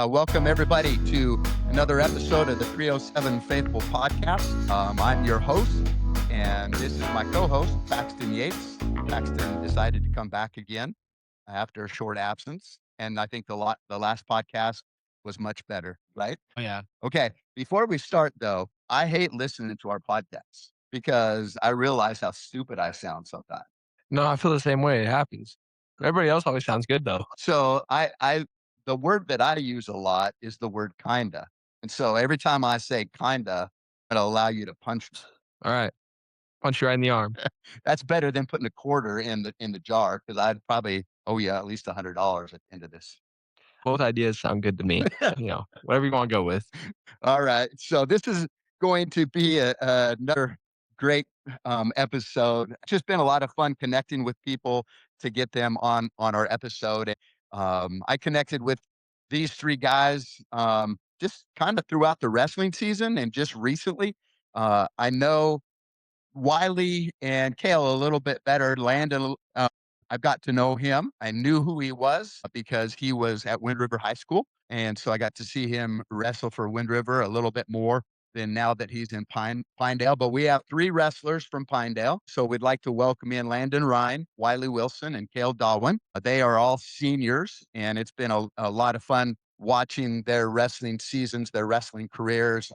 Welcome everybody to another episode of the 307 Faithful Podcast. I'm your host, and this is my co-host, Paxton Yates. Paxton decided to come back again after a short absence, and I think the last podcast was much better, right? Oh, yeah. Okay, before we start though, I hate listening to our podcasts because I realize how stupid I sound sometimes. No, I feel the same way. It happens. Everybody else always sounds good though. So the word that I use a lot is the word kinda. And so every time I say kinda, it'll allow you to punch me. All right. Punch you right in the arm. That's better than putting a quarter in the jar because I'd probably owe you at least $100 at the end of this. Both ideas sound good to me. Whatever you want to go with. All right. So this is going to be another great episode. It's just been a lot of fun connecting with people to get them on our episode. I connected with these three guys just kind of throughout the wrestling season and just recently. I know Wiley and Kale a little bit better. Landon, I've got to know him. I knew who he was because he was at Wind River High School. And so I got to see him wrestle for Wind River a little bit more than now that he's in Pinedale. But we have three wrestlers from Pinedale. So we'd like to welcome in Landon Ryan, Wiley Wilson, and Kale Dahlwin. They are all seniors, and it's been a lot of fun watching their wrestling seasons, their wrestling careers.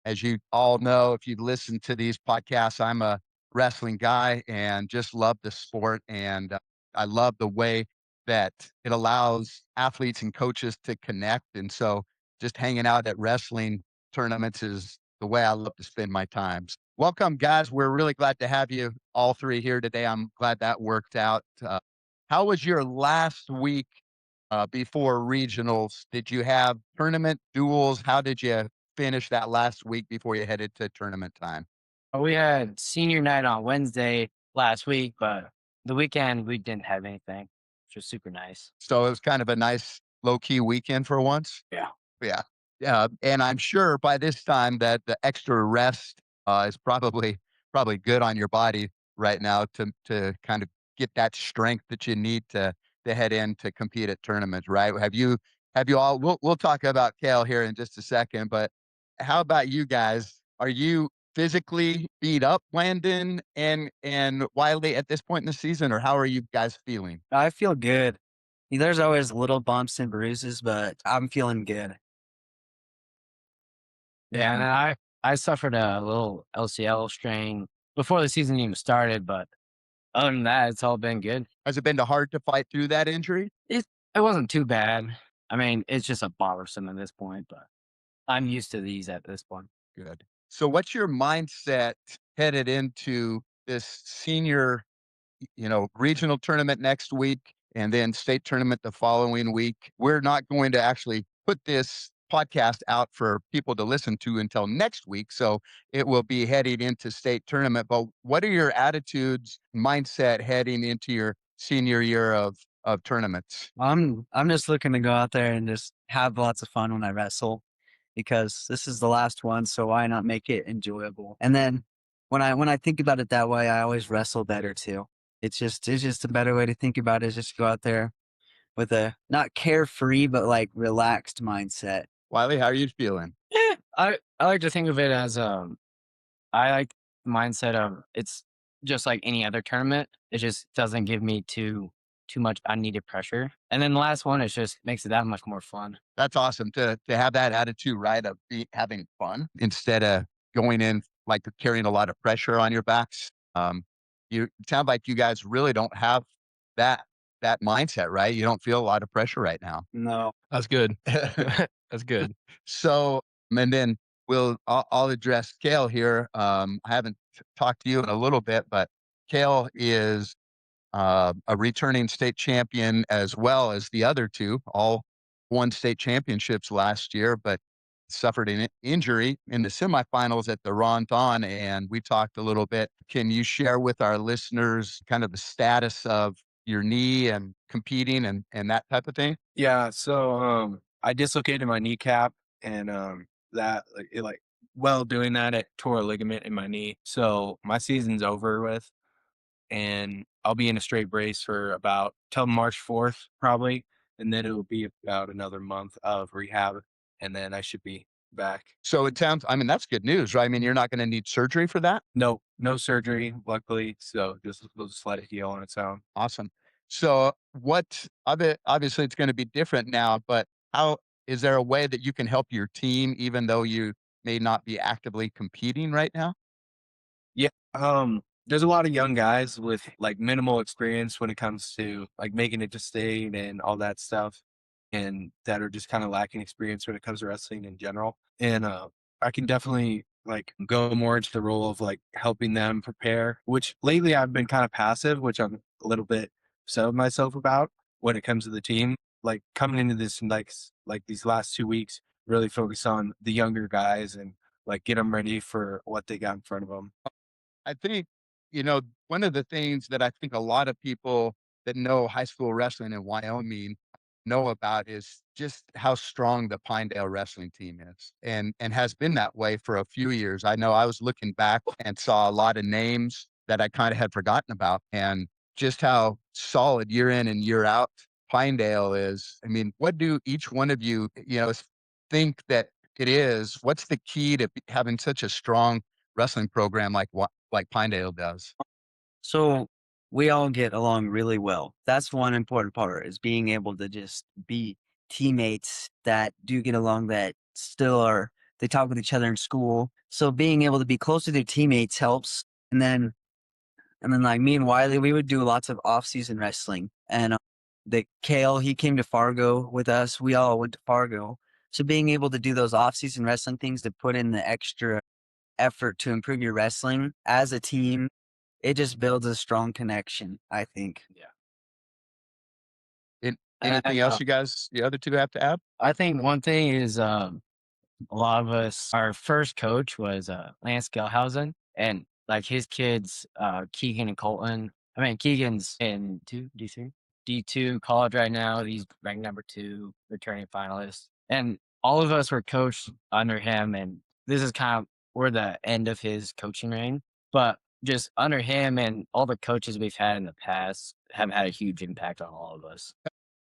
As you all know, if you've listened to these podcasts, I'm a wrestling guy and just love the sport. And I love the way that it allows athletes and coaches to connect. And so just hanging out at wrestling tournaments is the way I love to spend my times. Welcome, guys. We're really glad to have you all three here today. I'm glad that worked out. How was your last week before regionals? Did you have tournament duels? How did you finish that last week before you headed to tournament time? We had senior night on Wednesday last week, but the weekend we didn't have anything, which was super nice. So it was kind of a nice low key weekend for once. Yeah. Yeah. Yeah. And I'm sure by this time that the extra rest is probably good on your body right now to kind of get that strength that you need to head in to compete at tournaments, right? Have you all we'll talk about Kale here in just a second, but how about you guys? Are you physically beat up, Landon and Wiley at this point in the season, or how are you guys feeling? I feel good. There's always little bumps and bruises, but I'm feeling good. Yeah, and I suffered a little LCL strain before the season even started, but other than that, it's all been good. Has it been hard to fight through that injury? It wasn't too bad. I mean, it's just a bothersome at this point, but I'm used to these at this point. Good. So what's your mindset headed into this senior, regional tournament next week and then state tournament the following week? We're not going to actually put this podcast out for people to listen to until next week. So it will be heading into state tournament. But what are your attitudes, mindset heading into your senior year of tournaments? I'm just looking to go out there and just have lots of fun when I wrestle because this is the last one, so why not make it enjoyable? And then when I think about it that way, I always wrestle better too. It's just a better way to think about it is just go out there with a not carefree but like relaxed mindset. Wiley, how are you feeling? Yeah, I like to think of it as I like the mindset of it's just like any other tournament. It just doesn't give me too much unneeded pressure. And then the last one, it just makes it that much more fun. That's awesome to have that attitude, right? Of having fun instead of going in like carrying a lot of pressure on your backs. You it sound like you guys really don't have that that mindset, right? You don't feel a lot of pressure right now. No. That's good. That's good. So, and then I'll address Kale here. I haven't talked to you in a little bit, but Kale is a returning state champion as well as the other two, all won state championships last year, but suffered an injury in the semifinals at the Ronthon. And we talked a little bit. Can you share with our listeners kind of the status of your knee and competing and that type of thing? Yeah, so I dislocated my kneecap and while doing that it tore a ligament in my knee. So my season's over with and I'll be in a straight brace for about till March 4th probably. and then it will be about another month of rehab, and then I should be back. So it sounds, I mean, that's good news, right? I mean, you're not going to need surgery for that. No surgery, luckily. So we'll just let it heal on its own. Awesome. So obviously it's going to be different now, but how is there a way that you can help your team even though you may not be actively competing right now? Yeah. There's a lot of young guys with like minimal experience when it comes to like making it to state and all that stuff, and that are just kind of lacking experience when it comes to wrestling in general. And I can definitely like go more into the role of like helping them prepare, which lately I've been kind of passive, which I'm a little bit upset with myself about when it comes to the team. Like coming into this like these last 2 weeks, really focus on the younger guys and like get them ready for what they got in front of them. I think, one of the things that I think a lot of people that know high school wrestling in Wyoming know about is just how strong the Pinedale wrestling team is and has been that way for a few years. I know I was looking back and saw a lot of names that I kind of had forgotten about and just how solid year in and year out Pinedale is. I mean, what do each one of you, think that it is? What's the key to having such a strong wrestling program like Pinedale does? So we all get along really well. That's one important part is being able to just be teammates that do get along that still are they talk with each other in school. So being able to be close to their teammates helps. And then like me and Wiley, we would do lots of off-season wrestling. And the Kale, he came to Fargo with us. We all went to Fargo. So being able to do those off-season wrestling things to put in the extra effort to improve your wrestling as a team, it just builds a strong connection, I think. Yeah. Anything And else the other two have to add? I think one thing is a lot of us, our first coach was Lance Gelhausen, and like his kids, Keegan and Colton. I mean, Keegan's in D2 college right now. He's ranked number 2, returning finalist, and all of us were coached under him. And this is kind of we're the end of his coaching reign, but just under him and all the coaches we've had in the past have had a huge impact on all of us.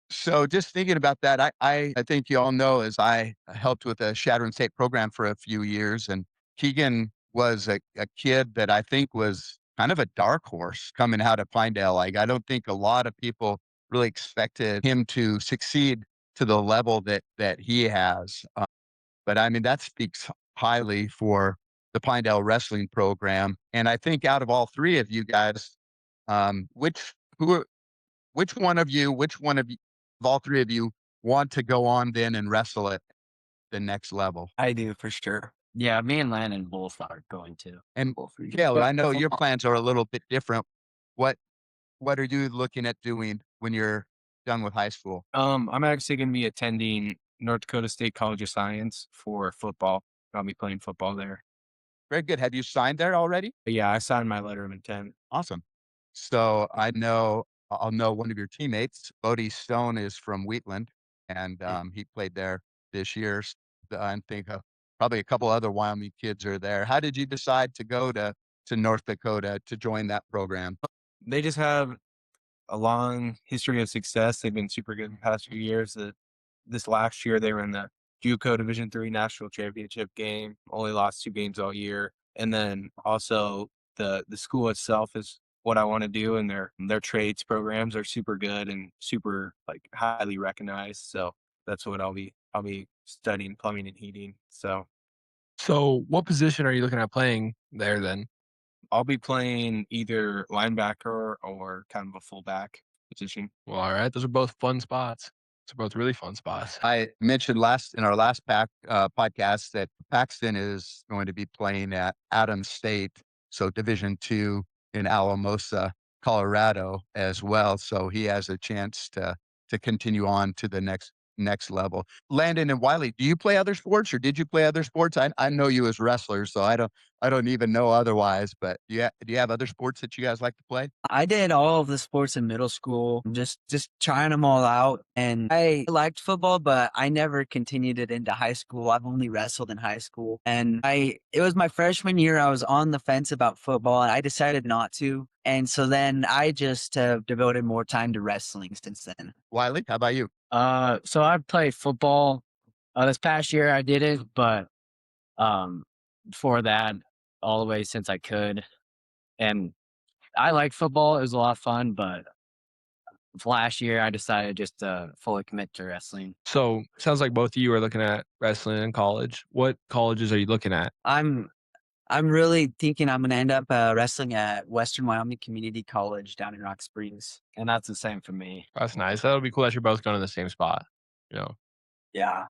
So just thinking about that, I think you all know as I helped with a Shatter and State program for a few years, and Keegan was a kid that I think was kind of a dark horse coming out of Pinedale. Like I don't think a lot of people really expected him to succeed to the level that he has. But I mean that speaks highly for the Pinedale wrestling program. And I think out of all three of you guys, um, which who are which one of all three of you want to go on then and wrestle at the next level? I do for sure. Yeah, me and Landon both are going to. And Both of you. Caleb, I know your plans are a little bit different. What what are you looking at doing when you're done with high school? I'm actually going to be attending North Dakota State College of Science for football. I'll be playing football there. Very good. Have you signed there already? But yeah, I signed my letter of intent. Awesome. So I'll know one of your teammates. Bodie Stone is from Wheatland, and he played there this year. I think probably a couple other Wyoming kids are there. How did you decide to go to North Dakota to join that program? They just have a long history of success. They've been super good in the past few years. This last year, they were in the JUCO Division III National Championship game. Only lost 2 games all year, and then also the school itself is what I want to do, and their trades programs are super good and super like highly recognized. So that's what I'll be studying plumbing and heating. So So, what position are you looking at playing there then? I'll be playing either linebacker or kind of a fullback position. Well, all right, those are both fun spots. Those are both really fun spots. I mentioned in our last podcast that Paxton is going to be playing at Adams State, so Division II in Alamosa, Colorado as well. So he has a chance to continue on to the next level. Landon and Wiley, do you play other sports or did you play other sports? I know you as wrestlers, so I don't even know otherwise, but do you have other sports that you guys like to play? I did all of the sports in middle school, just trying them all out. And I liked football, but I never continued it into high school. I've only wrestled in high school. And it was my freshman year. I was on the fence about football and I decided not to. And so then I just have devoted more time to wrestling since then. Wiley, how about you? So I played football. This past year I did it, but um, before that, all the way since I could. And I like football. It was a lot of fun, but last year I decided just to fully commit to wrestling. So sounds like both of you are looking at wrestling in college. What colleges are you looking at? I'm really thinking I'm going to end up wrestling at Western Wyoming Community College down in Rock Springs. And that's the same for me. That's nice. That'll be cool that you're both going to the same spot. You know, Yeah.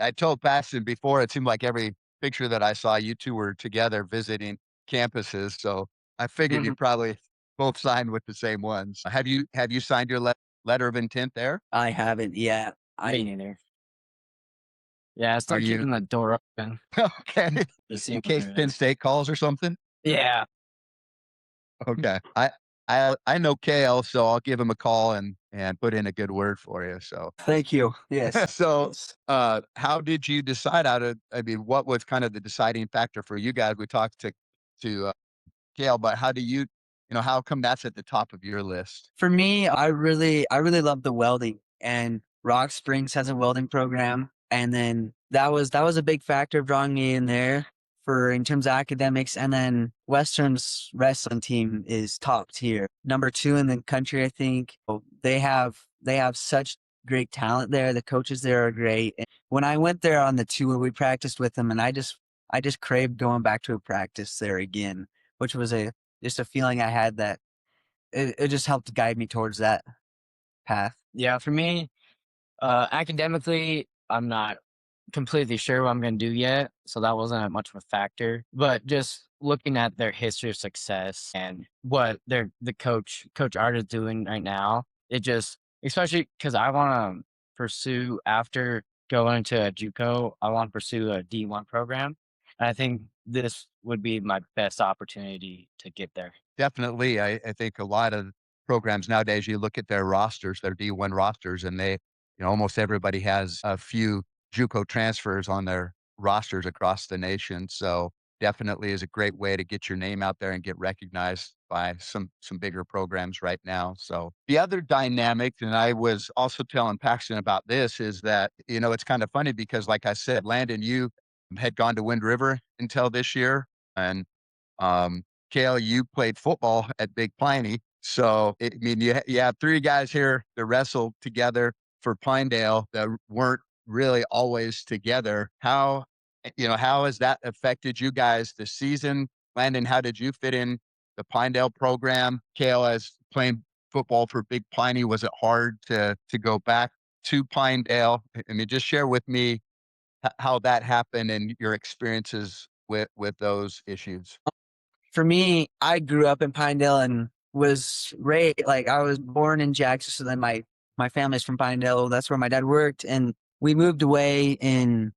I told Paxton before, it seemed like every picture that I saw, you two were together visiting campuses. So I figured you probably both signed with the same ones. Have you signed your letter of intent there? I haven't yet. Me neither. Yeah, I Are start you keeping the door open. okay? To see In what case there Penn is. State calls or something. Yeah. Okay. I know Kale, so I'll give him a call and put in a good word for you. So Thank you. Yes. so how did you decide I mean, what was kind of the deciding factor for you guys? We talked to Kale, but how do you how come that's at the top of your list? For me, I really love the welding, and Rock Springs has a welding program, and then that was a big factor of drawing me in there for in terms of academics. And then Western's wrestling team is top tier, number 2 in the country, I think. They have such great talent there. The coaches there are great. And when I went there on the tour, we practiced with them, and I just craved going back to a practice there again, which was just a feeling I had that it just helped guide me towards that path. Yeah, for me, academically, I'm not completely sure what I'm going to do yet, so that wasn't much of a factor. But just looking at their history of success and what the Coach Art is doing right now, it just especially because I want to pursue after going to a JUCO, I want to pursue a D1 program. And I think this would be my best opportunity to get there. Definitely. I think a lot of programs nowadays, you look at their rosters, their D1 rosters, and almost everybody has a few JUCO transfers on their rosters across the nation. So definitely is a great way to get your name out there and get recognized by some bigger programs right now. So the other dynamic, and I was also telling Paxton about this, is that, it's kind of funny because like I said, Landon, you had gone to Wind River until this year. And um, Kale, you played football at Big Piney. So, I mean, you have 3 guys here that wrestled together for Pinedale that weren't really always together. How has that affected you guys this season? Landon, how did you fit in the Pinedale program? Kale, as playing football for Big Piney, was it hard to go back to Pinedale? I mean, just share with me how that happened and your experiences with those issues. For me, I grew up in Pinedale and was raised like I was born in Jackson. So then my family's from Pinedale. That's where my dad worked, and we moved away in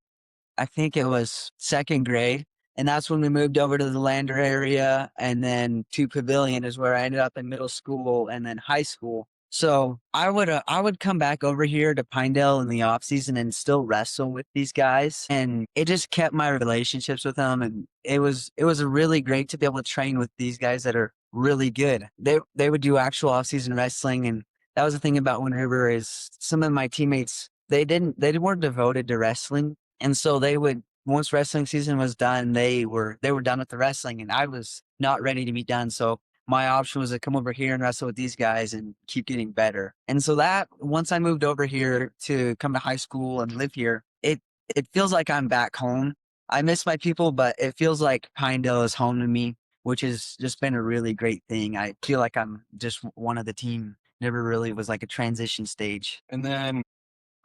I think it was 2nd grade. And that's when we moved over to the Lander area. And then to Pavilion is where I ended up in middle school and then high school. So I would come back over here to Pinedale in the off season and still wrestle with these guys. And it just kept my relationships with them. And it was really great to be able to train with these guys that are really good. They would do actual off season wrestling. And that was the thing about Wind River is some of my teammates, they weren't devoted to wrestling. And so they would, once wrestling season was done, they were done with the wrestling, and I was not ready to be done. So my option was to come over here and wrestle with these guys and keep getting better. And so that once I moved over here to come to high school and live here, it feels like I'm back home. I miss my people, but it feels like Pinedale is home to me, which has just been a really great thing. I feel like I'm just one of the team. Never really was like a transition stage. And then,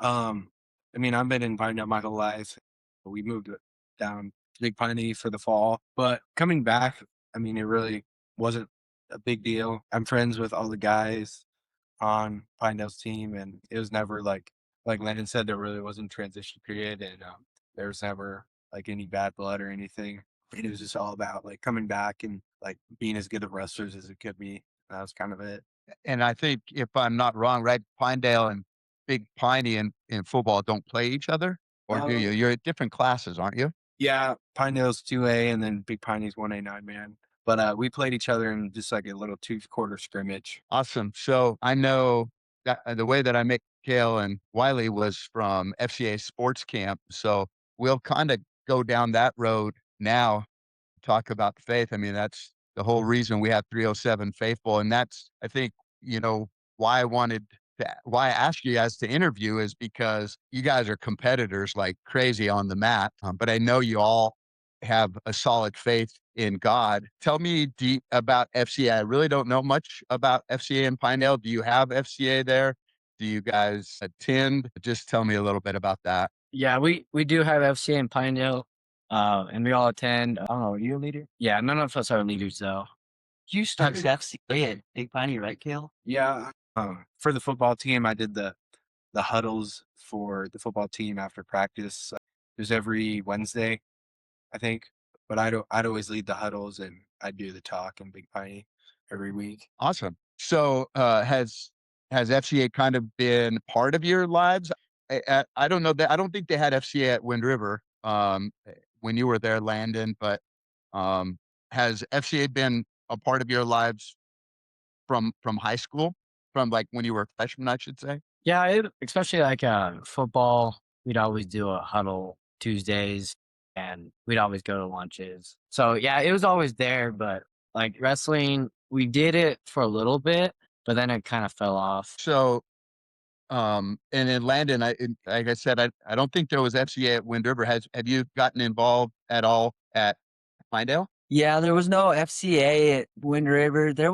I mean, I've been in Pinedale my whole life. We moved down to Big Piney for the fall, but coming back, I mean, it really wasn't a big deal. I'm friends with all the guys on Pinedale's team, and it was never like Landon said, there really wasn't transition period, and there was never like any bad blood or anything. And it was just all about like coming back and like being as good of wrestlers as it could be. That was kind of it. And I think if I'm not wrong, right, Pinedale and Big Piney in football don't play each other, or do you? Um, You're at different classes, aren't you? yeah, Pinedale's 2A and then Big Piney's 1A 9-man. But we played each other in just like a little 2-quarter scrimmage. Awesome. So I know that the way that I met Kale and Wiley was from FCA sports camp. So we'll kind of go down that road now, talk about faith. I mean, that's the whole reason we have 307 Faithful. And that's, I think, you know, why I wanted why I asked you guys to interview is because you guys are competitors like crazy on the mat. But I know you all have a solid faith in God. Tell me deep about FCA. I really don't know much about FCA in Pinedale. Do you have FCA there? Do you guys attend? Just tell me a little bit about that. Yeah, we do have FCA in Pinedale, and we all attend. I don't know, are you a leader? Yeah, none of us are leaders though. You started FCA at Big Piney, right, Kale? Yeah. For the football team, I did the huddles for the football team after practice. It was every Wednesday, I think. But I'd always lead the huddles and I'd do the talk in Big Piney every week. Awesome. So, has FCA kind of been part of your lives? I don't know that I don't think they had FCA at Wind River when you were there, Landon. But um, has FCA been a part of your lives from high school, from like when you were a freshman, I should say? Yeah, especially like football, we'd always do a huddle Tuesdays, and we'd always go to lunches. So yeah, it was always there. But like wrestling, we did it for a little bit, but then it kind of fell off. So, and in Landon, like I said, I don't think there was FCA at Wind River. Have you gotten involved at all at Pinedale? Yeah, there was no FCA at Wind River. There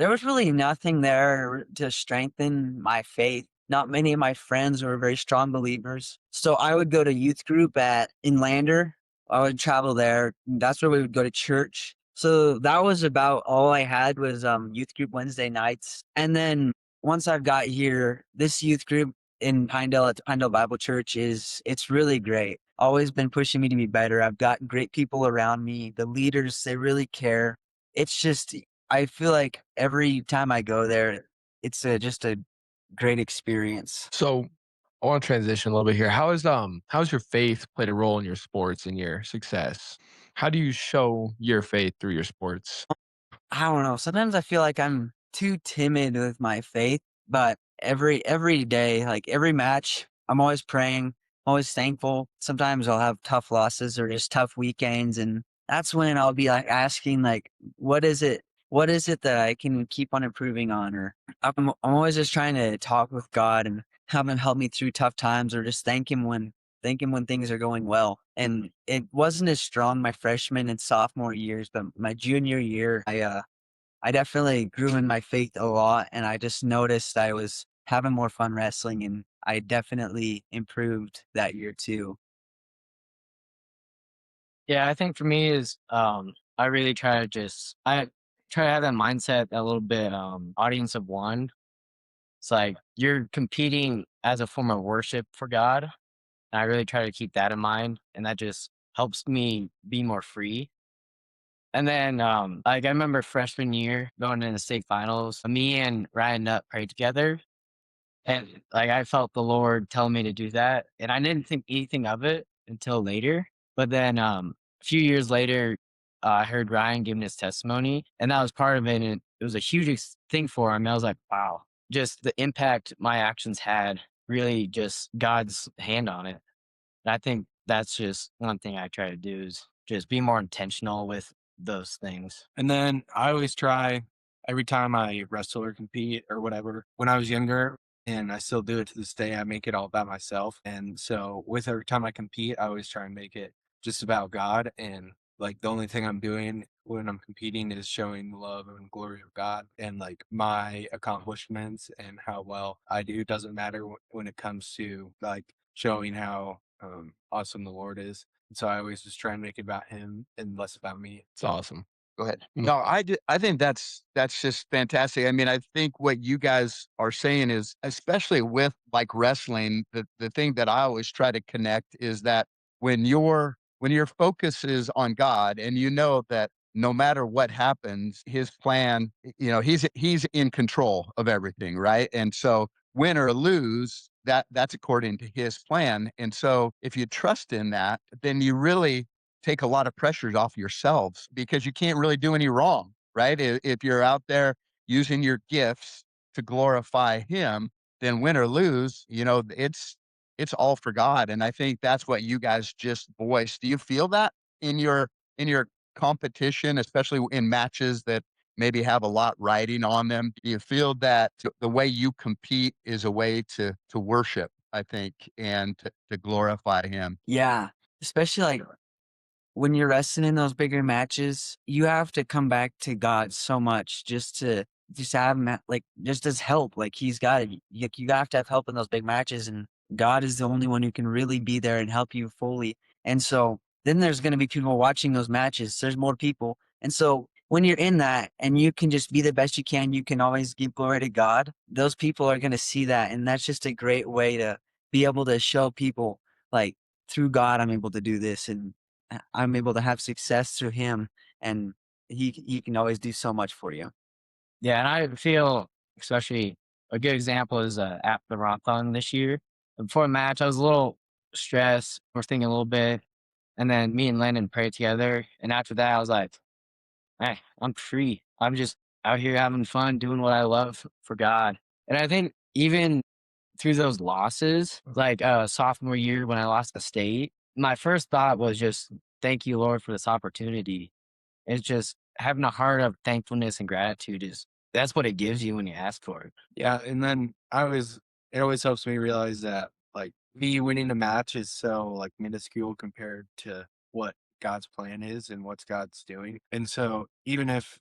was really nothing there to strengthen my faith. Not many of my friends were very strong believers. So I would go to youth group at Inlander. I would travel there. That's where we would go to church. So that was about all I had was youth group Wednesday nights. And then once I've got here, this youth group in Pinedale at the Pinedale Bible Church it's really great. Always been pushing me to be better. I've got great people around me. The leaders, they really care. It's just I feel like every time I go there, it's just a great experience. So I want to transition a little bit here. How's your faith played a role in your sports and your success? How do you show your faith through your sports? I don't know. Sometimes I feel like I'm too timid with my faith, but every day, like every match, I'm always praying, always thankful. Sometimes I'll have tough losses or just tough weekends, and that's when I'll be like asking, like, what is it? What is it that I can keep on improving on? Or I'm always just trying to talk with God and have Him help me through tough times, or just thank Him when things are going well. And it wasn't as strong my freshman and sophomore years, but my junior year, I definitely grew in my faith a lot, and I just noticed I was having more fun wrestling, and I definitely improved that year too. Yeah, I think for me is I really try to I try to have that mindset, that little bit audience of one. It's like you're competing as a form of worship for God. And I really try to keep that in mind, and that just helps me be more free. And then like I remember freshman year going into state finals, me and Ryan Nutt prayed together. And like I felt the Lord tell me to do that. And I didn't think anything of it until later. But then a few years later, I heard Ryan giving his testimony, and that was part of it. And it was a huge thing for him. I was like, wow, just the impact my actions had, really just God's hand on it. And I think that's just one thing I try to do is just be more intentional with those things. And then I always try every time I wrestle or compete or whatever. When I was younger, and I still do it to this day, I make it all about myself. And so with every time I compete, I always try and make it just about God. And like the only thing I'm doing when I'm competing is showing the love and glory of God. And like my accomplishments and how well I do doesn't matter when it comes to like showing how awesome the Lord is. And so I always just try and make it about Him and less about me. It's awesome. Go ahead. No, I think that's just fantastic. I mean, I think what you guys are saying is, especially with like wrestling, the thing that I always try to connect is that when you're when your focus is on God and you know that no matter what happens, his plan, he's in control of everything, right? And so win or lose, that's according to his plan. And so if you trust in that, then you really take a lot of pressures off yourselves because you can't really do any wrong, right? If you're out there using your gifts to glorify him, then win or lose, it's all for God. And I think that's what you guys just voiced. Do you feel that in your competition, especially in matches that maybe have a lot riding on them? Do you feel that the way you compete is a way to worship, I think, and to glorify him? Yeah, especially like when you're wrestling in those bigger matches, you have to come back to God so much just have him like just as help. Like he's got it. You have to have help in those big matches, and God is the only one who can really be there and help you fully. And so then there's going to be people watching those matches. There's more people, and so when you're in that and you can just be the best you can, you can always give glory to God. Those people are going to see that, and that's just a great way to be able to show people like through God, I'm able to do this, and I'm able to have success through him, and he can always do so much for you. Yeah, and I feel especially a good example is at the Rothon this year. Before a match, I was a little stressed, was thinking a little bit, and then me and Landon prayed together. And after that, I was like, "Hey, I'm free. I'm just out here having fun, doing what I love for God." And I think even through those losses, like sophomore year when I lost the state, my first thought was just, "Thank you, Lord, for this opportunity." It's just having a heart of thankfulness and gratitude is that's what it gives you when you ask for it. Yeah, and then it always helps me realize that like me winning a match is so like minuscule compared to what God's plan is and what's God's doing. And so even if,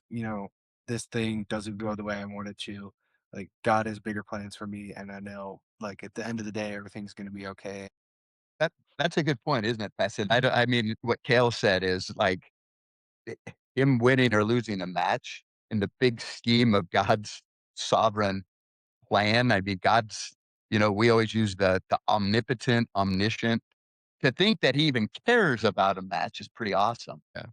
this thing doesn't go the way I want it to, like God has bigger plans for me and I know like at the end of the day everything's gonna be okay. That's a good point, isn't it, Pastor? I mean, what Kale said is like eh, him winning or losing a match in the big scheme of God's sovereign plan. I mean, we always use the omnipotent, omniscient. To think that he even cares about a match is pretty awesome. Yeah.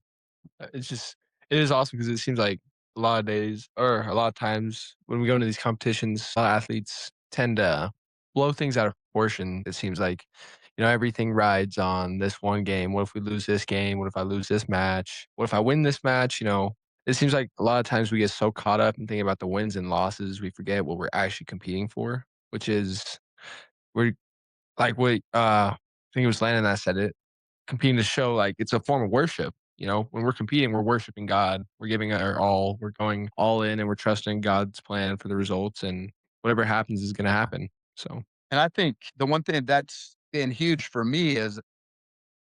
It is awesome because it seems like a lot of days or a lot of times when we go into these competitions, a lot of athletes tend to blow things out of proportion. It seems like, everything rides on this one game. What if we lose this game? What if I lose this match? What if I win this match? It seems like a lot of times we get so caught up in thinking about the wins and losses, we forget what we're actually competing for, which is we're like what I think it was Landon that said it, competing to show like it's a form of worship. When we're competing, we're worshiping God. We're giving our all. We're going all in, and we're trusting God's plan for the results. And whatever happens is going to happen. So And I think the one thing that's been huge for me is,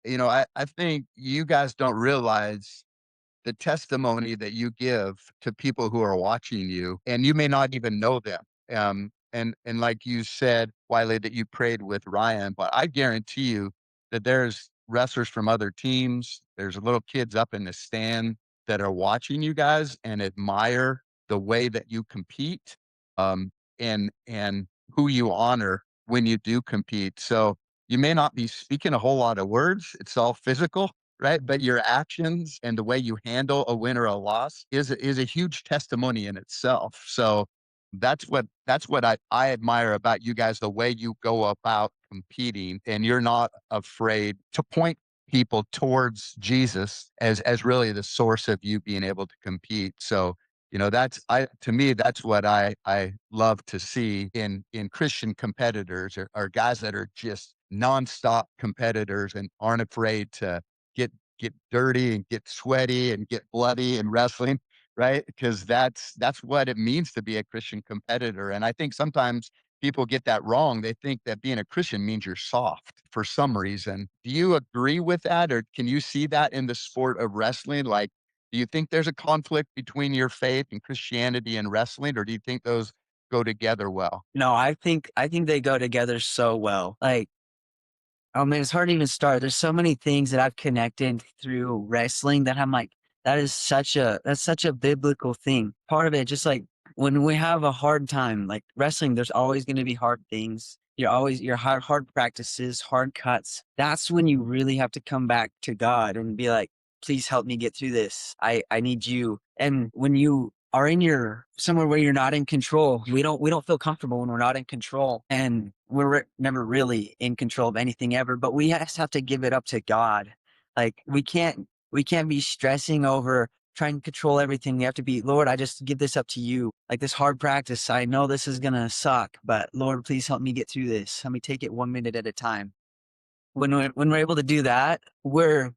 I think you guys don't realize the testimony that you give to people who are watching you, and you may not even know them. And like you said, Wiley, that you prayed with Ryan, but I guarantee you that there's wrestlers from other teams, there's little kids up in the stand that are watching you guys and admire the way that you compete, and who you honor when you do compete. So you may not be speaking a whole lot of words. It's all physical, right? But your actions and the way you handle a win or a loss is a huge testimony in itself. So that's what I admire about you guys, the way you go about competing, and you're not afraid to point people towards Jesus as really the source of you being able to compete. So that's I to me that's what I love to see in Christian competitors, are guys that are just nonstop competitors and aren't afraid to get dirty and get sweaty and get bloody in wrestling, right? Because that's what it means to be a Christian competitor. And I think sometimes people get that wrong. They think that being a Christian means you're soft for some reason. Do you agree with that, or can you see that in the sport of wrestling? Like, do you think there's a conflict between your faith and Christianity and wrestling, or do you think those go together well? No, I think they go together so well. Like, oh man, it's hard to even start. There's so many things that I've connected through wrestling that I'm like, that's such a biblical thing. Part of it, just like when we have a hard time, like wrestling, there's always going to be hard things. your hard practices, hard cuts. That's when you really have to come back to God and be like, please help me get through this. I need you. And when you are in your somewhere where you're not in control, we don't feel comfortable when we're not in control, and never really in control of anything ever. But we just have to give it up to God. Like we can't be stressing over trying to control everything. We have to be, Lord, I just give this up to you. Like this hard practice, I know this is gonna suck, but Lord, please help me get through this. Let me take it 1 minute at a time. When we're able to do that, we're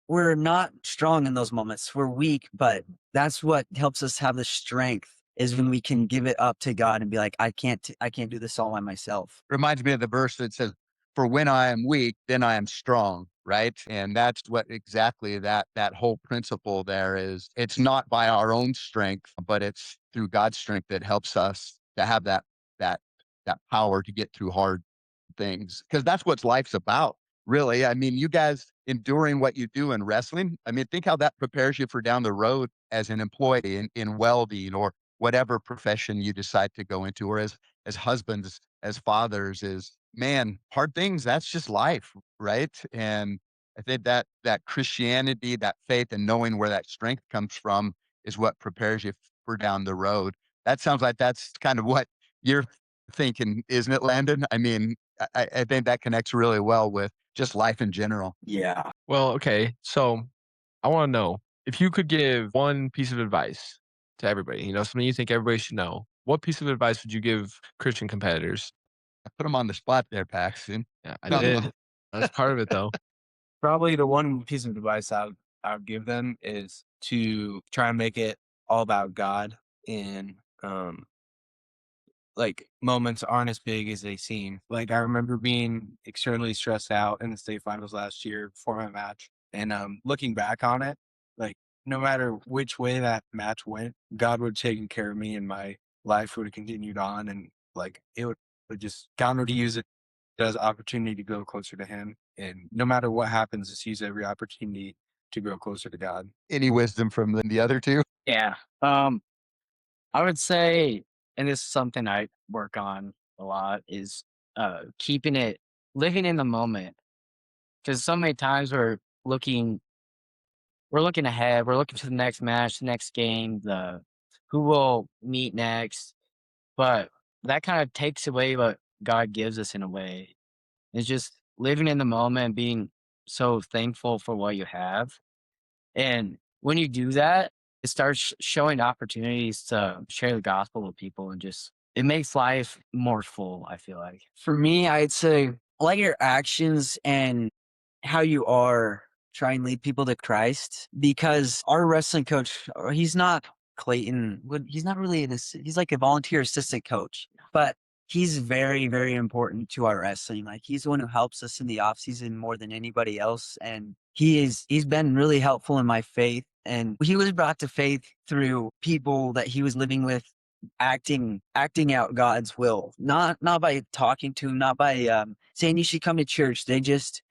not strong in those moments. We're weak, but that's what helps us have the strength is when we can give it up to God and be like, I can't do this all by myself. Reminds me of the verse that says, "For when I am weak, then I am strong." Right, and that's what exactly that whole principle there is. It's not by our own strength, but it's through God's strength that helps us to have that that power to get through hard things, because that's what life's about, really. I mean, you guys enduring what you do in wrestling, I mean, think how that prepares you for down the road as an employee in welding or whatever profession you decide to go into, or as husbands, as fathers, is man, hard things, that's just life, right? And I think that Christianity, that faith, and knowing where that strength comes from is what prepares you for down the road. That sounds like that's kind of what you're thinking, isn't it, Landon? I mean, I think that connects really well with just life in general. Yeah. Well, okay. So I want to know if you could give one piece of advice to everybody, something you think everybody should know. What piece of advice would you give Christian competitors? I put them on the spot there, Paxton. Yeah, I No, did. That's part of it, though. Probably the one piece of advice I would give them is to try and make it all about God, and like moments aren't as big as they seem. Like I remember being extremely stressed out in the state finals last year before my match. And looking back on it, like no matter which way that match went, God would have taken care of me and my life would have continued on, and like it would just God would use it as opportunity to go closer to him. And no matter what happens, just use every opportunity to grow closer to God. any wisdom from the other two? Yeah. Um, I would say, and this is something I work on a lot, is keeping it living in the moment. Because so many times we're looking ahead, we're looking to the next match, the next game, the who will meet next, but that kind of takes away what God gives us in a way. It's just living in the moment, being so thankful for what you have. And when you do that, it starts showing opportunities to share the gospel with people, and just it makes life more full, I feel like. For me, I'd say let your actions and how you are try and lead people to Christ, because our wrestling coach, he's not Clayton. He's not really this. He's like a volunteer assistant coach, but he's very, very important to our wrestling. Like he's the one who helps us in the off season more than anybody else, and he's been really helpful in my faith. And he was brought to faith through people that he was living with acting out God's will, not by talking to him, not by saying you should come to church. They just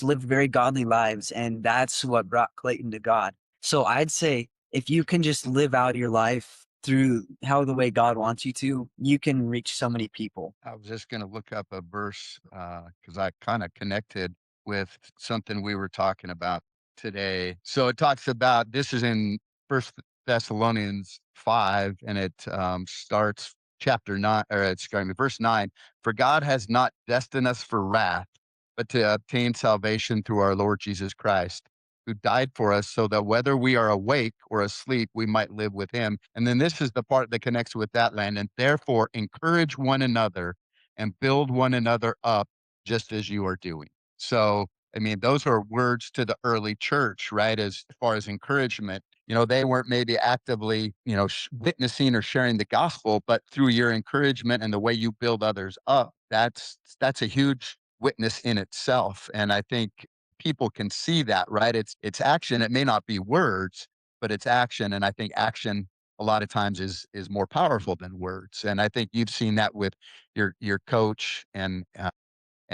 lived very godly lives, and that's what brought Clayton to God. So I'd say if you can just live out your life through how the way God wants you to, you can reach so many people. I was just going to look up a verse because I kind of connected with something we were talking about today. So it talks about, this is in First Thessalonians 5, and it starts chapter 9, or it's going to verse 9. For God has not destined us for wrath, but to obtain salvation through our Lord Jesus Christ, who died for us, so that whether we are awake or asleep, we might live with him. And then this is the part that connects with that, land. And therefore, encourage one another and build one another up, just as you are doing. So, I mean, those are words to the early church, right? As far as encouragement, they weren't maybe actively, witnessing or sharing the gospel, but through your encouragement and the way you build others up, that's a huge witness in itself. And I think people can see that, right? It's action. It may not be words, but it's action. And I think action a lot of times is more powerful than words. And I think you've seen that with your coach and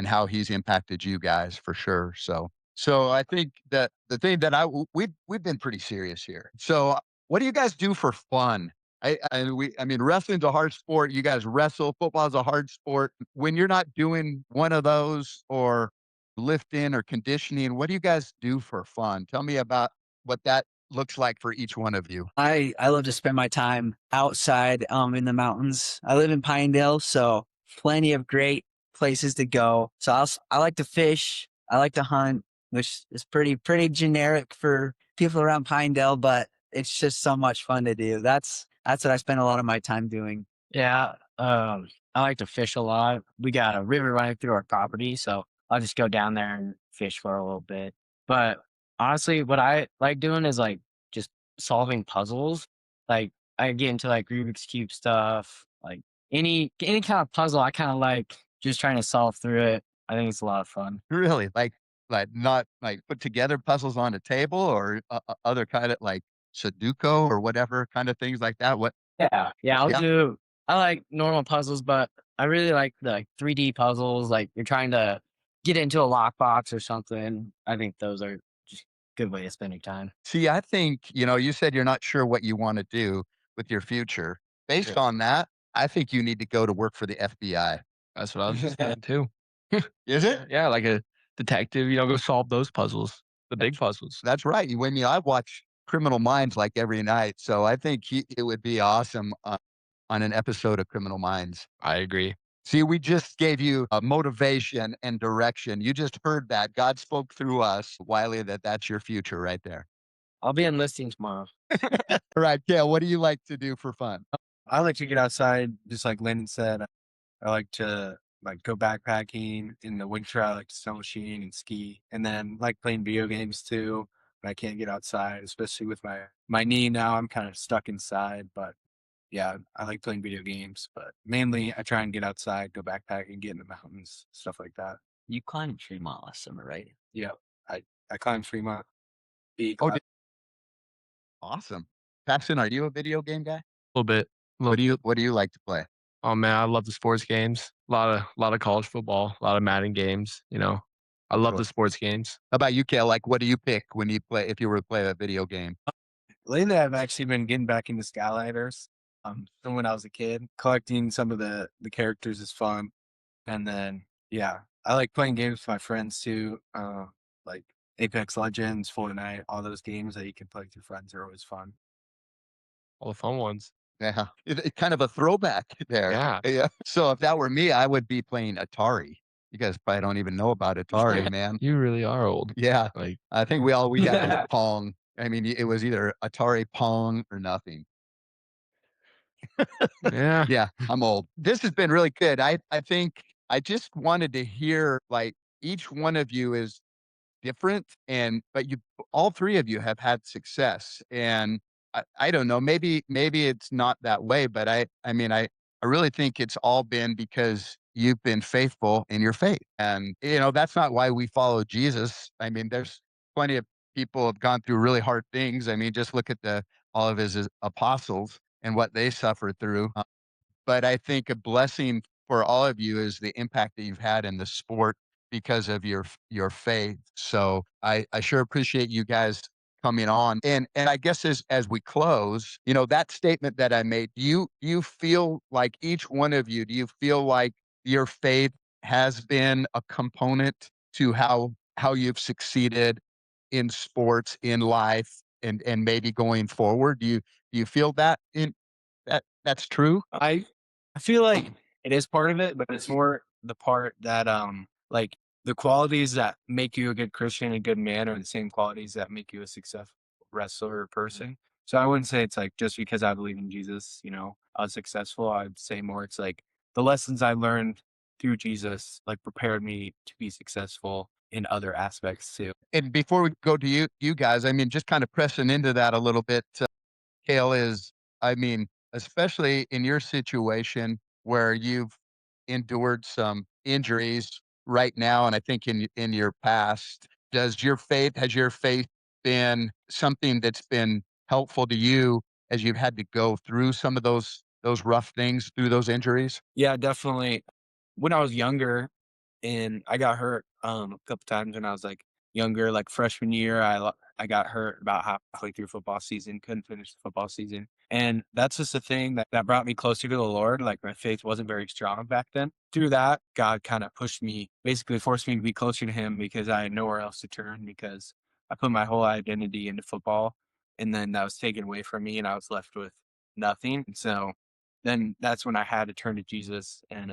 how he's impacted you guys for sure. So I think that the thing that we've been pretty serious here. So what do you guys do for fun I mean, wrestling's a hard sport. You guys wrestle. Football's a hard sport. When you're not doing one of those or lifting or conditioning, what do you guys do for fun? Tell me about what that looks like for each one of you. I love to spend my time outside in the mountains. I live in Pinedale, so plenty of great places to go. So I like to fish. I like to hunt, which is pretty generic for people around Pinedale, but it's just so much fun to do. That's what I spend a lot of my time doing. Yeah, I like to fish a lot. We got a river running through our property, so I'll just go down there and fish for a little bit. But honestly, what I like doing is like just solving puzzles. Like I get into like Rubik's Cube stuff, like any kind of puzzle. I kind of like just trying to solve through it. I think it's a lot of fun. Really, like not like put together puzzles on a table or other kind of like Sudoku or whatever kind of things like that. What? Yeah, yeah, I'll Yeah, do. I like normal puzzles, but I really like the like 3D puzzles. Like you're trying to get into a lockbox or something. I think those are just good way of spending time. see, I think, you said you're not sure what you wanna do with your future. Yeah. Based on that, I think you need to go to work for the FBI. That's what I was just saying too. Is it? Yeah, like a detective, go solve those puzzles, the big puzzles. That's right. I mean, I watch Criminal Minds, like, every night, so I think it would be awesome, on an episode of Criminal Minds. I agree. See, we just gave you a motivation and direction. You just heard that. God spoke through us, Wiley, that's your future right there. I'll be enlisting tomorrow. Right, yeah, what do you like to do for fun? I like to get outside, just like Landon said. I like to like go backpacking in the winter. I like to snow machine and ski, and then like playing video games too. But I can't get outside, especially with my knee now. I'm kind of stuck inside, but yeah, I like playing video games. But mainly, I try and get outside, go backpacking, get in the mountains, stuff like that. You climbed Tremont last summer, right? Yeah, I climbed Fremont Peak. Oh, awesome. Paxton, are you a video game guy? A little bit. What do you like to play? Oh man, I love the sports games. A lot of college football, a lot of Madden games. I love Sure. the sports games. How about you, Kale? Like, what do you pick when you play if you were to play a video game? Lately, I've actually been getting back into Skylanders. From when I was a kid, collecting some of the characters is fun. And then, yeah, I like playing games with my friends too. Like Apex Legends, Fortnite, all those games that you can play with your friends are always fun. All the fun ones. Yeah, it's kind of a throwback there. Yeah. Yeah. So if that were me, I would be playing Atari. You guys probably don't even know about Atari, man. You really are old. Yeah, Like, I think we had was Pong. I mean, it was either Atari, Pong, or nothing. yeah. Yeah, I'm old. This has been really good. I think I just wanted to hear like each one of you is different but you all three of you have had success and I don't know maybe it's not that way but I mean I really think it's all been because you've been faithful in your faith and that's not why we follow Jesus. I mean there's plenty of people have gone through really hard things. I mean just look at the all of his apostles and what they suffered through. But I think a blessing for all of you is the impact that you've had in the sport because of your faith. So I sure appreciate you guys coming on. And I guess as we close, that statement that I made, you feel like each one of you, do you feel like your faith has been a component to how you've succeeded in sports, in life, and maybe going forward? Do you feel that's true? I feel like it is part of it, but it's more the part that like the qualities that make you a good Christian and good man are the same qualities that make you a successful wrestler or person. So I wouldn't say it's like just because I believe in Jesus, I was successful. I'd say more it's like the lessons I learned through Jesus like prepared me to be successful in other aspects too. And before we go to you guys, I mean, just kind of pressing into that a little bit, Kale, I mean, especially in your situation where you've endured some injuries right now, and I think in your past, has your faith been something that's been helpful to you as you've had to go through some of those rough things through those injuries? Yeah, definitely. When I was younger and I got hurt a couple times when I was like younger, like freshman year, I got hurt about halfway through football season, couldn't finish the football season. And that's just a thing that brought me closer to the Lord. Like my faith wasn't very strong back then. Through that, God kind of pushed me, basically forced me to be closer to him because I had nowhere else to turn because I put my whole identity into football and then that was taken away from me and I was left with nothing. And so then that's when I had to turn to Jesus and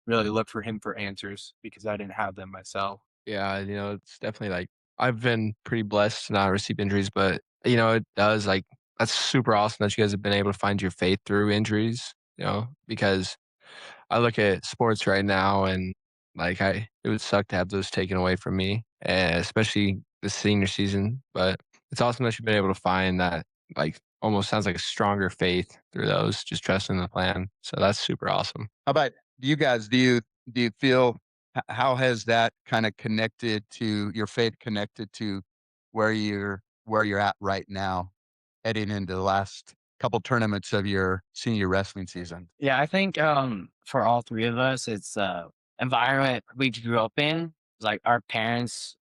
really look for him for answers because I didn't have them myself. Yeah, it's definitely like I've been pretty blessed to not receive injuries, but it does like that's super awesome that you guys have been able to find your faith through injuries, because I look at sports right now and like it would suck to have those taken away from me, especially the senior season. But it's awesome that you've been able to find that like almost sounds like a stronger faith through those, just trusting the plan. So that's super awesome. How about you guys? Do you feel how has that kind of connected to your faith connected to where you're at right now, heading into the last couple tournaments of your senior wrestling season? Yeah, I think for all three of us, it's environment we grew up in. Like our parents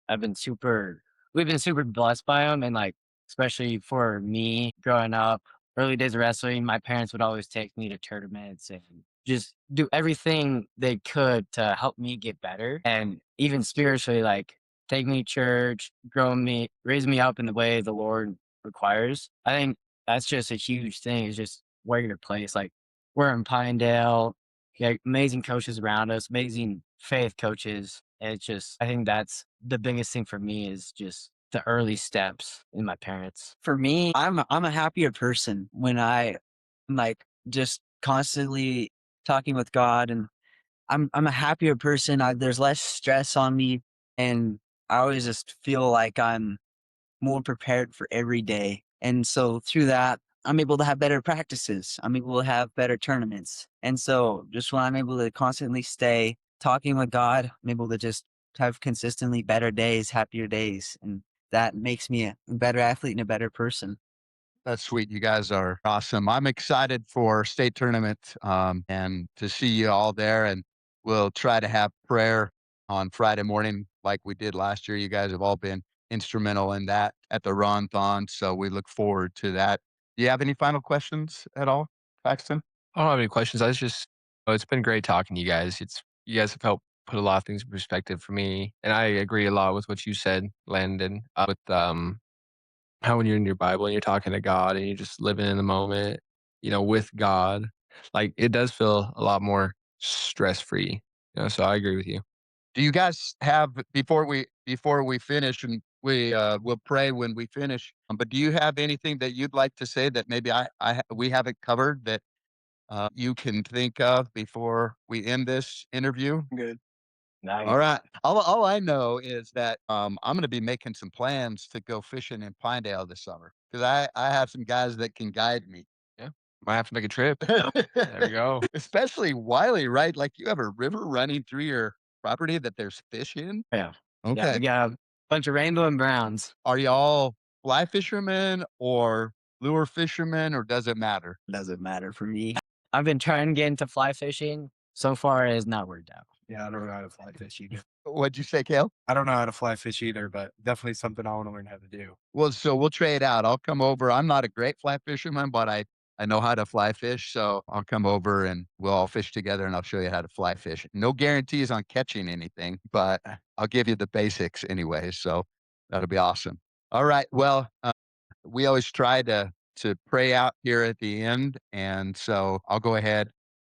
have been super we've been super blessed by them, and like especially for me growing up, early days of wrestling, my parents would always take me to tournaments and just do everything they could to help me get better. And even spiritually, like take me to church, raise me up in the way the Lord requires. I think that's just a huge thing, is just where your place. Like we're in Pinedale, amazing coaches around us, amazing faith coaches. And it's just, I think that's the biggest thing for me, is just the early steps in my parents. For me, I'm a happier person when I'm like just constantly talking with God, and I'm a happier person. There's less stress on me, and I always just feel like I'm more prepared for every day. And so through that, I'm able to have better practices. I'm able to have better tournaments. And so just when I'm able to constantly stay talking with God, I'm able to just have consistently better days, happier days. And that makes me a better athlete and a better person. That's sweet. You guys are awesome. I'm excited for state tournament and to see you all there. And we'll try to have prayer on Friday morning like we did last year. You guys have all been instrumental in that at the Run-thon. So we look forward to that. Do you have any final questions at all, Paxton? I don't have any questions. It's been great talking to you guys. You guys have helped put a lot of things in perspective for me, and I agree a lot with what you said, Landon. With how when you're in your Bible and you're talking to God and you're just living in the moment, with God, like it does feel a lot more stress free. So I agree with you. Do you guys have before we finish and we'll pray when we finish? But do you have anything that you'd like to say that maybe we haven't covered that you can think of before we end this interview? Good. All Nice. right. All I know is that I'm going to be making some plans to go fishing in Pinedale this summer because I have some guys that can guide me. Yeah, might have to make a trip. There we go. Especially Wiley, right? Like you have a river running through your property that there's fish in. Yeah. Yeah. Okay. We got a bunch of rainbow and browns. Are y'all fly fishermen or lure fishermen, or does it matter? Doesn't matter for me. I've been trying to get into fly fishing. So far, it has not worked out. Yeah, I don't know how to fly fish either. What'd you say, Kale? I don't know how to fly fish either, but definitely something I want to learn how to do. Well, so we'll trade out. I'll come over. I'm not a great fly fisherman, but I know how to fly fish. So I'll come over and we'll all fish together and I'll show you how to fly fish. No guarantees on catching anything, but I'll give you the basics anyway. So that'll be awesome. All right. Well, we always try to pray out here at the end. And so I'll go ahead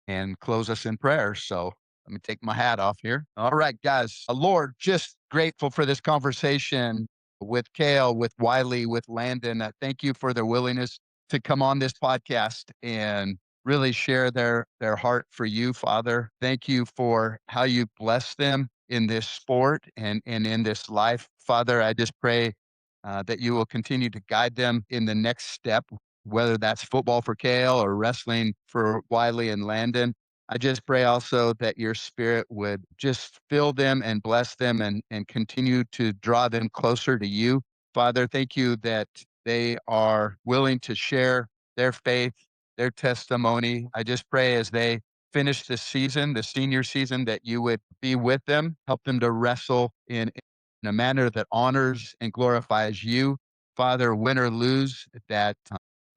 and close us in prayer. So let me take my hat off here. All right, guys. Lord, just grateful for this conversation with Kale, with Wiley, with Landon. Thank you for their willingness to come on this podcast and really share their heart for you, Father. Thank you for how you bless them in this sport and in this life. Father, I just pray that you will continue to guide them in the next step, whether that's football for Kale or wrestling for Wiley and Landon. I just pray also that your spirit would just fill them and bless them and continue to draw them closer to you. Father, thank you that they are willing to share their faith, their testimony. I just pray as they finish this season, the senior season, that you would be with them, help them to wrestle in a manner that honors and glorifies you. Father, win or lose, that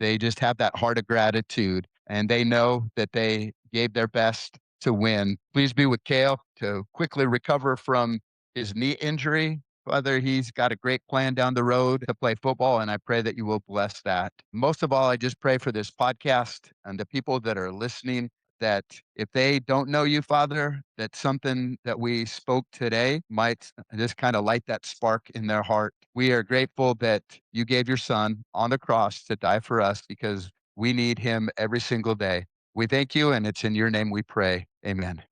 They just have that heart of gratitude, and they know that they gave their best to win. Please be with Kale to quickly recover from his knee injury. Father, he's got a great plan down the road to play football, and I pray that you will bless that. Most of all, I just pray for this podcast and the people that are listening, that if they don't know you, Father, that something that we spoke today might just kind of light that spark in their heart. We are grateful that you gave your son on the cross to die for us because we need him every single day. We thank you, and it's in your name we pray. Amen.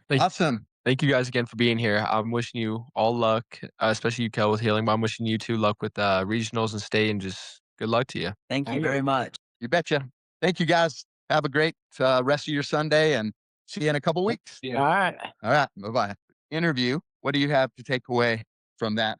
Thank, Awesome. thank you guys again for being here. I'm wishing you all luck, especially you, Kel, with healing. But I'm wishing you too luck with regionals and state, and just good luck to you. Thank you very much. You betcha. Thank you, guys. Have a great rest of your Sunday, and see you in a couple weeks. All right. All right. Bye-bye. Interview. What do you have to take away from that?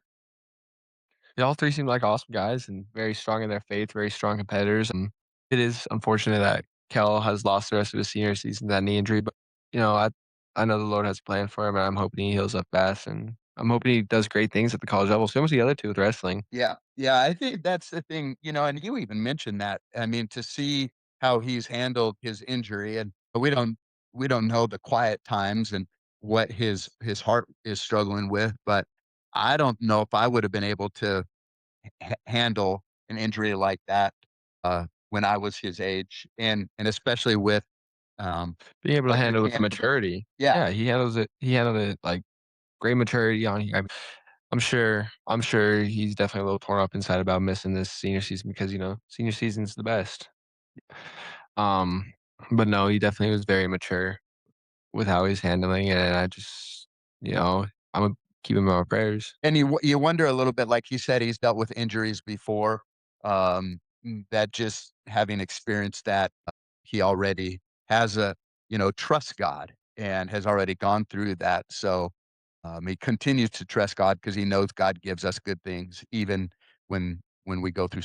They all three seem like awesome guys and very strong in their faith, very strong competitors. And it is unfortunate that Kel has lost the rest of his senior season to that knee injury, but I know the Lord has a plan for him, and I'm hoping he heals up fast, and I'm hoping he does great things at the college level. Same as the other two with wrestling. Yeah. Yeah. I think that's the thing, and you even mentioned that. I mean, to see how he's handled his injury, and we don't know the quiet times and what his heart is struggling with, but I don't know if I would have been able to handle an injury like that when I was his age, and especially with Being able to what you're handle it with handling. maturity. Yeah. Yeah, he handles it. He handled it like great maturity on. I'm sure. I'm sure he's definitely a little torn up inside about missing this senior season because senior season's the best. Um, but no, he definitely was very mature with how he's handling it, and I just, I'm gonna keep him in my prayers. And you wonder a little bit, like you said, he's dealt with injuries before. That just having experienced that, he already has trust God and has already gone through that. So he continues to trust God because he knows God gives us good things, even when we go through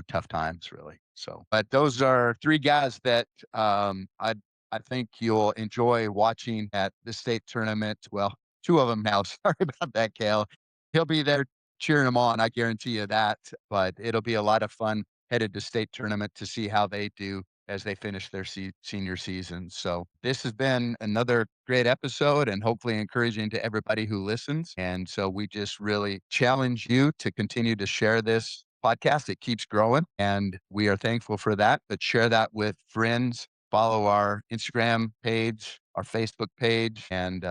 tough times, really. So, but those are three guys that I think you'll enjoy watching at the state tournament. Well, two of them now. Sorry about that, Kale. He'll be there cheering them on. I guarantee you that. But it'll be a lot of fun headed to state tournament to see how they do as they finish their senior season. So this has been another great episode and hopefully encouraging to everybody who listens. And so we just really challenge you to continue to share this podcast. It keeps growing and we are thankful for that, but share that with friends, follow our Instagram page, our Facebook page, and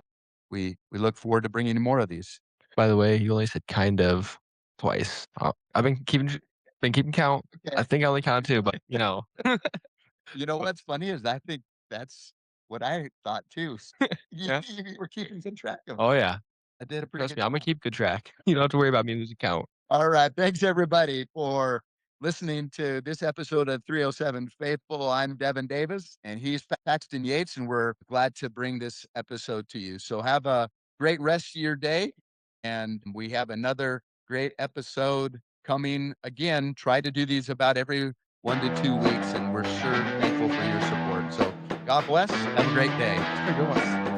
we look forward to bringing you more of these. By the way, you only said kind of twice. I've been keeping count. Okay. I think I only counted two, but You know what's funny is I think that's what I thought too. Yeah. You were keeping good track of. Oh yeah. I did a pretty Trust good me, I'm gonna job. keep good track. You don't have to worry about me losing count. All right. Thanks everybody for listening to this episode of 307 Faithful. I'm Devin Davis and he's Paxton Yates, and we're glad to bring this episode to you. So have a great rest of your day. And we have another great episode coming again. Try to do these about every 1 to 2 weeks, and we're sure thankful for your support. So God bless. Have a great day. That's a good one.